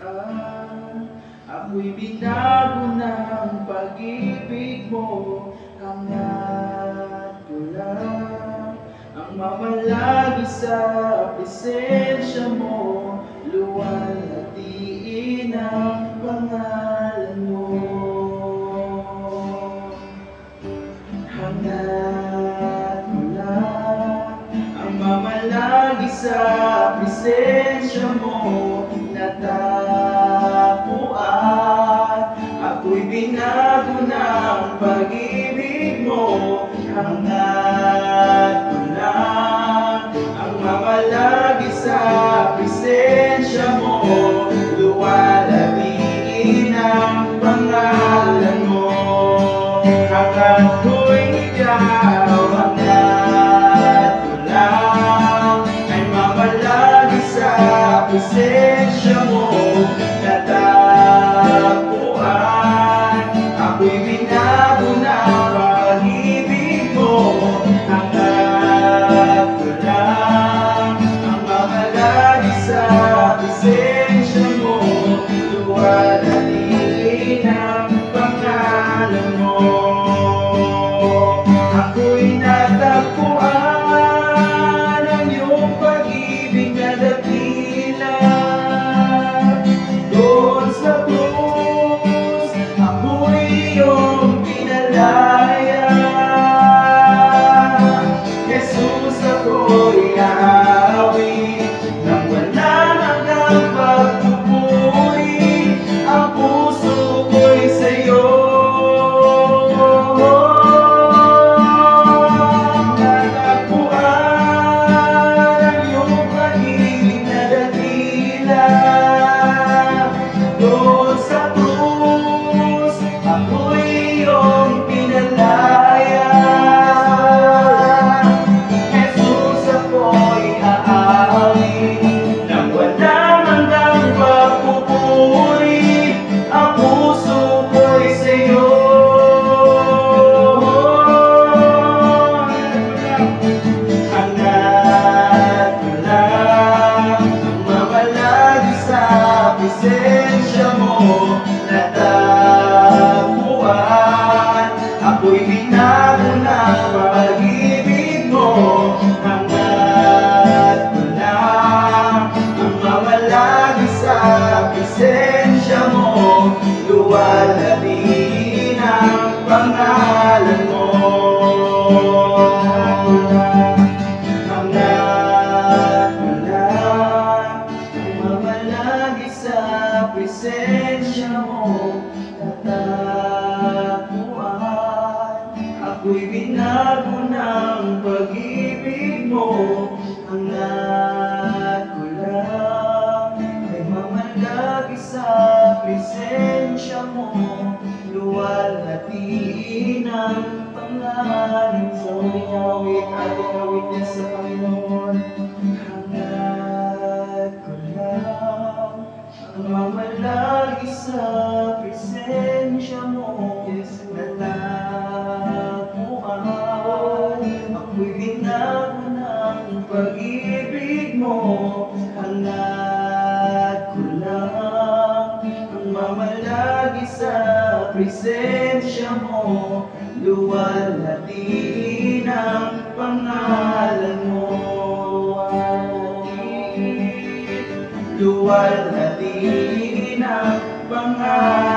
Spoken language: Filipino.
natagpuan. Ako'y binago ng pag-ibig mo, hangat ko lang ang mamalagi sa presensya mo, luwalhatiin ang pangalan mo. Hangat ko lang ang mamalagi sa presensya mo, natagpuan. Ako'y binago ng pag-ibig mo, hangat ko lang ang mamalagi sa presensya mo, luwalhatiin ang pangalan mo. Hangat ko'y ikaw, hangat ko lang ay mamalagi sa presensya mo, natagpuan. Ako'y binago ng pag-ibig mo, hangat ko lang ang mamalagi sa presensya mo, luwalhatiin ang pangalan mo. Ako'y natagpuan ang iyong pag-ibig na dakila. Doon sa krus, ako'y iyong pinalaya. Jesus, ako'y aawi nang walang hanggang pagpupuri. Ang puso ko'y sa'yo. Doon sa krus, ako'y iyong pinalaya. Jesus, ako'y aawi nang walang hanggang pagpupuri. Ang puso ko'y sa'yo. Hangat ko lang ang mamalagi sa presensya mo, natagpuan. Ako'y binago ng pag-ibig mo, hangat ko lang ang mamalagi sa presensya mo, luwalhatiin ang pangalan mo. Hangat ko lang ang mamalagi sa presensya mo, natagpuan. Ako'y binago ng pag-ibig mo, hangat ko lang ay mamalagi sa presensya mo, luwalhatiin ang pangalan mo. Sa huling awit, ating awit niya sa Panginoon. Hangat ko lang ang mamalagi sa presensya mo, natagpuan. Ako'y binago ng pag-ibig mo, hangat ko lang ang mamalagi sa presensya mo, luwalhatiin ang pangalan mo. Luwalhatiin ang pangalan